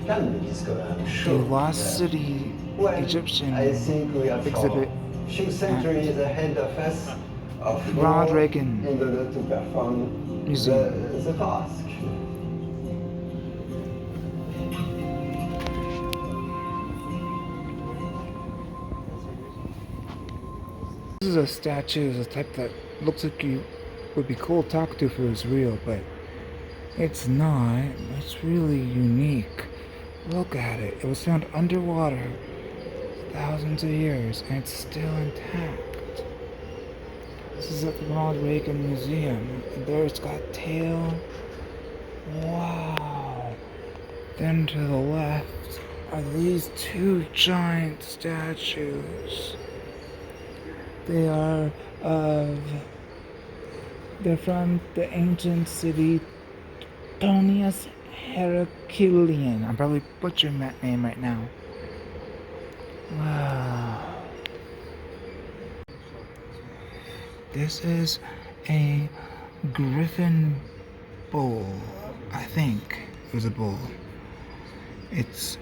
the Lost City Egyptian exhibit few centuries ahead of us of Ronald Reagan in order to perform Museum. the task. This is a statue, the type that looks like you would be cool to talk to if it was real, but it's not. It's really unique. Look at it. It was found underwater thousands of years and it's still intact. This is at the Ronald Reagan Museum. And there it's got a tail. Wow. Then to the left are these two giant statues. They're from the ancient city Tonius Heraclean. I'm probably butchering that name right now. Wow. This is a griffin bowl. I think it was a bowl. It's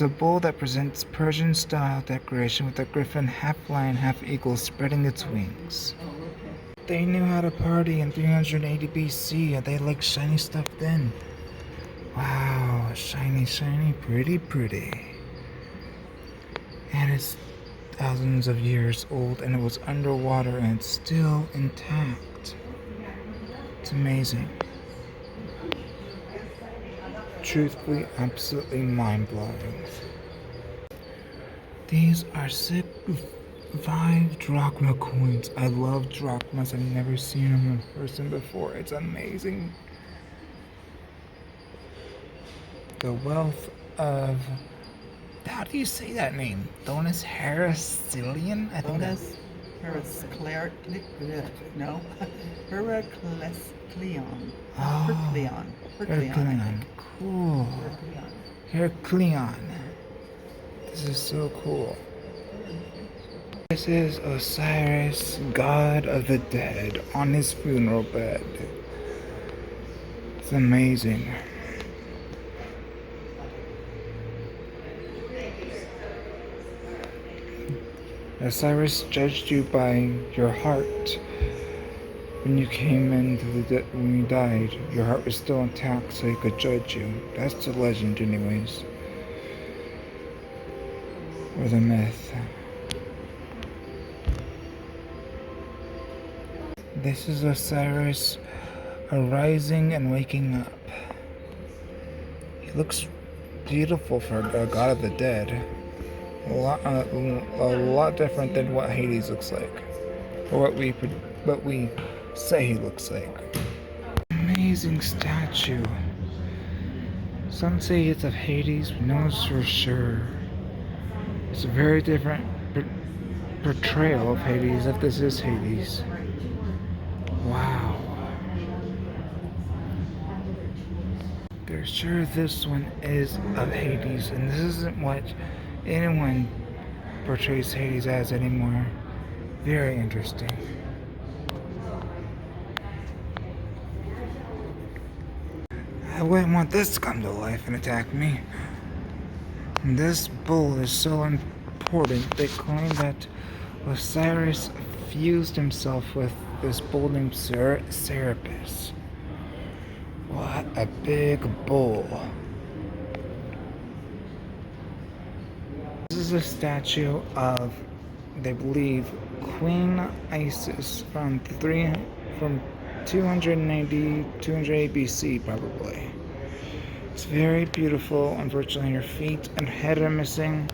a bowl that presents Persian-style decoration with a griffin, half lion, half eagle, spreading its wings. They knew how to party in 380 BC, and they liked shiny stuff then. Wow, shiny, shiny, pretty, pretty. And it's thousands of years old, and it was underwater, and it's still intact. It's amazing. Truthfully, absolutely mind-blowing. These are 5 drachma coins. I love drachmas. I've never seen them in person before. It's amazing. The wealth of... How do you say that name? Thonus Heraclean? I think that's... Heracleon. Oh, Heracleon. Cool. Heracleon. This is so cool. This is Osiris, god of the dead, on his funeral bed. It's amazing. Osiris judged you by your heart. When you came into when you died, your heart was still intact, so he could judge you. That's the legend, anyways. Or the myth. This is Osiris arising and waking up. He looks beautiful for a god of the dead. A lot different than what Hades looks like, or what we say he looks like. Amazing statue. Some say it's of Hades, but no one's for sure. It's a very different portrayal of Hades, if this is Hades. Wow. They're sure this one is of Hades, and this isn't what anyone portrays Hades as anymore. Very interesting. I wouldn't want this to come to life and attack me. This bull is so important, they claim that Osiris fused himself with this bull named Serapis. What a big bull. This is a statue of, they believe, Queen Isis from 280 BC, probably. It's very beautiful. Unfortunately, her feet and head are missing.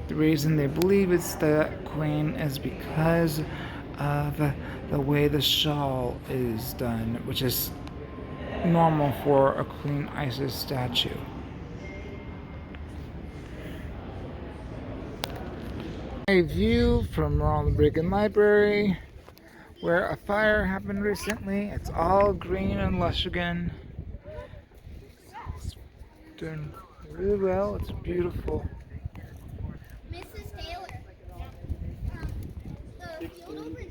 The reason they believe it's the queen is because of the way the shawl is done, which is normal for a Queen Isis statue. A view from Ronald Reagan Library, where a fire happened recently. It's all green and lush again. It's doing really well. It's beautiful. Mrs. Taylor.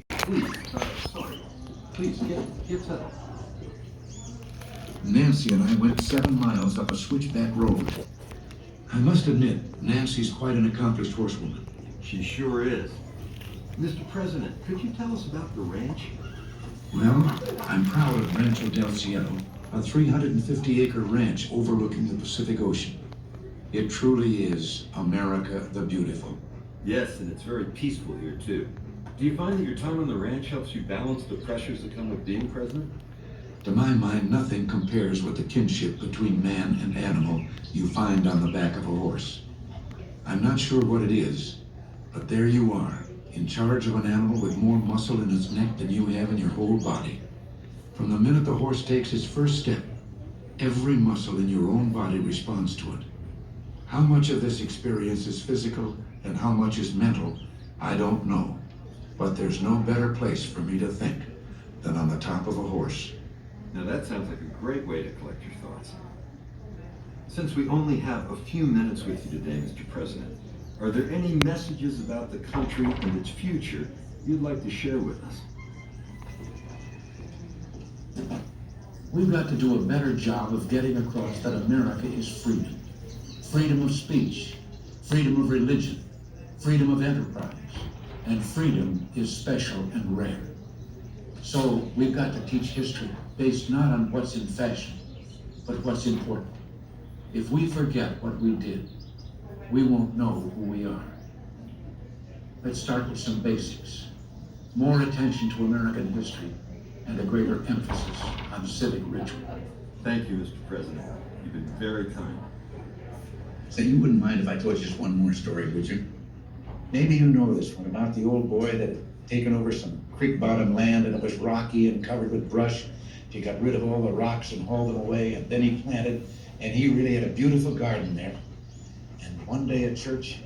Please, sorry. Please, get settled. Nancy and I went 7 miles up a switchback road. I must admit, Nancy's quite an accomplished horsewoman. She sure is. Mr. President, could you tell us about the ranch? Well, I'm proud of Rancho del Cielo, a 350-acre ranch overlooking the Pacific Ocean. It truly is America the Beautiful. Yes, and it's very peaceful here, too. Do you find that your time on the ranch helps you balance the pressures that come with being president? To my mind, nothing compares with the kinship between man and animal you find on the back of a horse. I'm not sure what it is, but there you are, in charge of an animal with more muscle in its neck than you have in your whole body. From the minute the horse takes its first step, every muscle in your own body responds to it. How much of this experience is physical and how much is mental, I don't know. But there's no better place for me to think than on the top of a horse. Now that sounds like a great way to collect your thoughts. Since we only have a few minutes with you today, Mr. President, are there any messages about the country and its future you'd like to share with us? We've got to do a better job of getting across that America is freedom. Freedom of speech, freedom of religion, freedom of enterprise, and freedom is special and rare. So we've got to teach history based not on what's in fashion, but what's important. If we forget what we did, we won't know who we are. Let's start with some basics. More attention to American history and a greater emphasis on civic ritual. Thank you, Mr. President. You've been very kind. So you wouldn't mind if I told you just one more story, would you? Maybe you know this one about the old boy that had taken over some creek bottom land and it was rocky and covered with brush. He got rid of all the rocks and hauled them away, and then he planted, and he really had a beautiful garden there. And one day at church,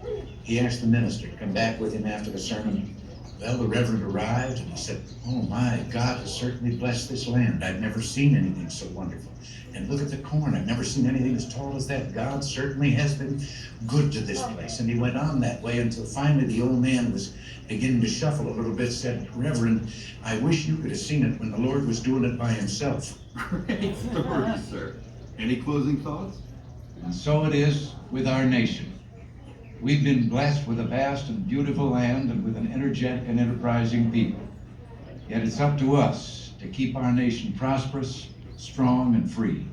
he asked the minister to come back with him after the sermon. Well, the Reverend arrived and he said, "Oh my, God has certainly blessed this land. I've never seen anything so wonderful. And look at the corn. I've never seen anything as tall as that. God certainly has been good to this place." And he went on that way until finally the old man was beginning to shuffle a little bit, said, "Reverend, I wish you could have seen it when the Lord was doing it by himself." Great story, sir. Any closing thoughts? And so it is with our nation. We've been blessed with a vast and beautiful land and with an energetic and enterprising people. Yet it's up to us to keep our nation prosperous, strong, and free.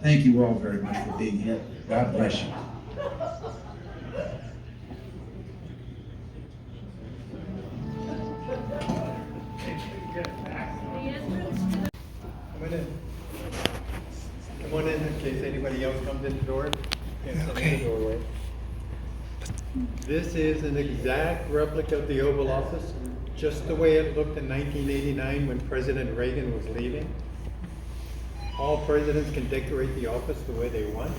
Thank you all very much for being here. God bless you. Come on in case anybody else comes in the door. Okay. The doorway. This is an exact replica of the Oval Office, just the way it looked in 1989 when President Reagan was leaving. All presidents can decorate the office the way they want.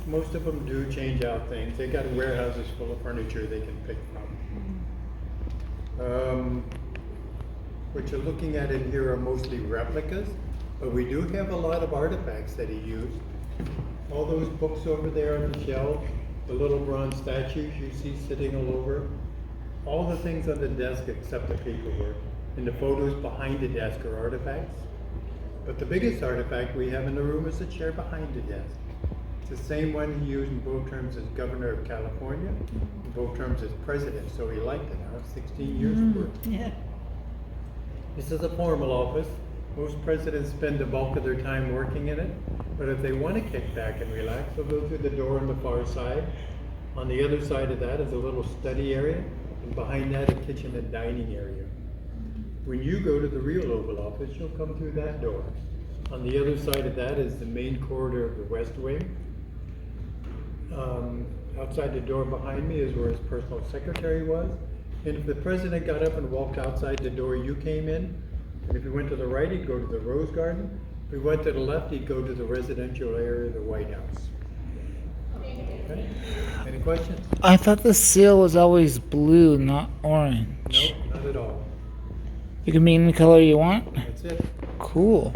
Most of them do change out things. They got warehouses full of furniture they can pick from. What you're looking at in here are mostly replicas, but we do have a lot of artifacts that he used. All those books over there on the shelf, the little bronze statues you see sitting all over, all the things on the desk except the paperwork, and the photos behind the desk are artifacts. But the biggest artifact we have in the room is the chair behind the desk. It's the same one he used in both terms as governor of California, in both terms as president, so he liked it. 16 years worth. Yeah. This is a formal office. Most presidents spend the bulk of their time working in it, but if they want to kick back and relax, they'll go through the door on the far side. On the other side of that is a little study area, and behind that a kitchen and dining area. When you go to the real Oval Office, you'll come through that door. On the other side of that is the main corridor of the West Wing. Outside the door behind me is where his personal secretary was. And if the president got up and walked outside the door you came in, and if he went to the right, he'd go to the Rose Garden. If he went to the left, he'd go to the residential area of the White House. Okay? Any questions? I thought the seal was always blue, not orange. Nope, not at all. You can be any color you want? That's it. Cool.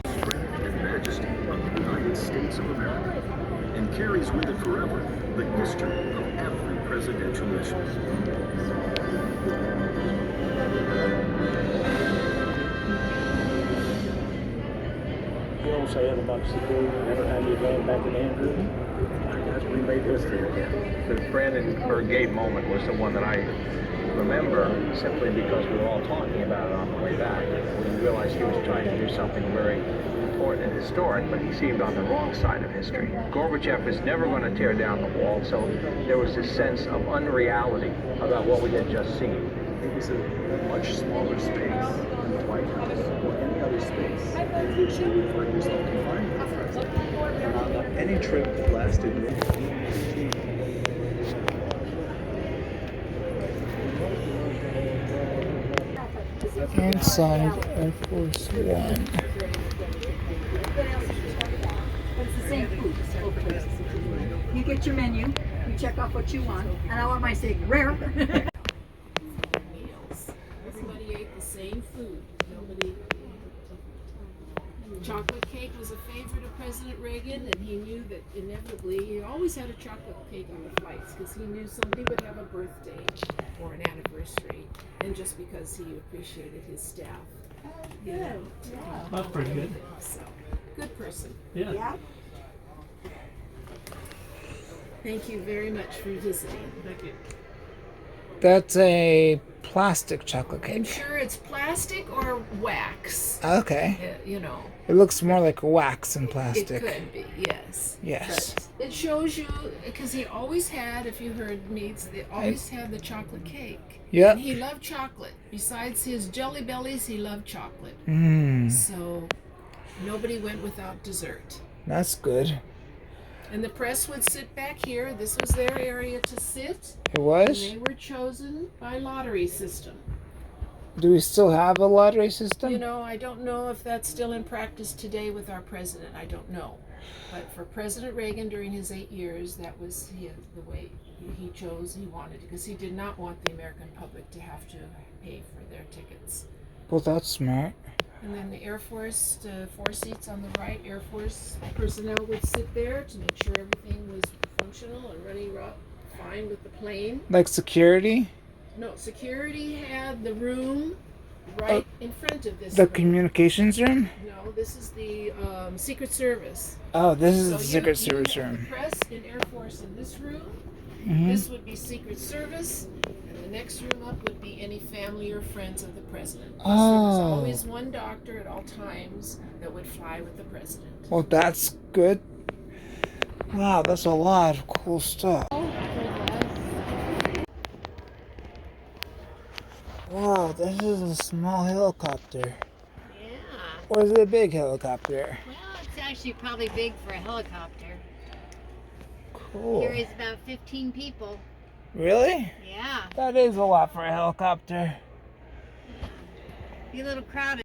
And majesty of the United States of America, and carries with it forever the history of every presidential mission. You don't say it about security every time you land back in Andrew. I guess we made history again. The Brandenburg Gate moment was the one that I remember simply because we were all talking about it on the way back. We realized he was trying to do something very important and historic, but he seemed on the wrong side of history. Gorbachev was never going to tear down the wall, so there was this sense of unreality about what we had just seen. It was a much smaller space than the White House or any other space in which you would find yourself confined to the president. And on any trip that lasted Inside Air Force One. It's the same food. You get your menu, you check off what you want, and I want my steak rare. Meals. Everybody ate the same food. Nobody. Chocolate cake was a favorite of President Reagan, and he knew that inevitably he always had a chocolate cake on the flights because he knew somebody would have a birthday or an anniversary, and just because he appreciated his staff. Yeah. That's pretty good. So, good person. Yeah. Thank you very much for visiting. Thank you. That's a plastic chocolate I'm cake. sure it's plastic or wax. Okay. You know. It looks more like wax than plastic. It could be, yes. Yes. But it shows you, because he always had, if you heard meats, they always had the chocolate cake. Yep. And he loved chocolate. Besides his jelly bellies, he loved chocolate. So nobody went without dessert. That's good. And the press would sit back here. This was their area to sit. It was? And they were chosen by lottery system. Do we still have a lottery system? You know, I don't know if that's still in practice today with our president. I don't know. But for President Reagan during his 8 years, that was the way he chose, he wanted, because he did not want the American public to have to pay for their tickets. Well, that's smart. And then the Air Force, 4 seats on the right, Air Force personnel would sit there to make sure everything was functional and running fine with the plane. Like security? No, security had the room right in front of this The room. communications room? No, this is the Secret Service. Oh, this is So the Secret you Service have room. the press and Air Force in this room. Mhm. This would be Secret Service, and the next room up would be any family or friends of the president. Plus, there was Oh. always one doctor at all times that would fly with the president. Well, that's good. Wow, that's a lot of cool stuff. Wow, this is a small helicopter. Yeah. Or is it a big helicopter? Well, it's actually probably big for a helicopter. Cool. Carries about 15 people. Really? Yeah. That is a lot for a helicopter. Be a little crowded.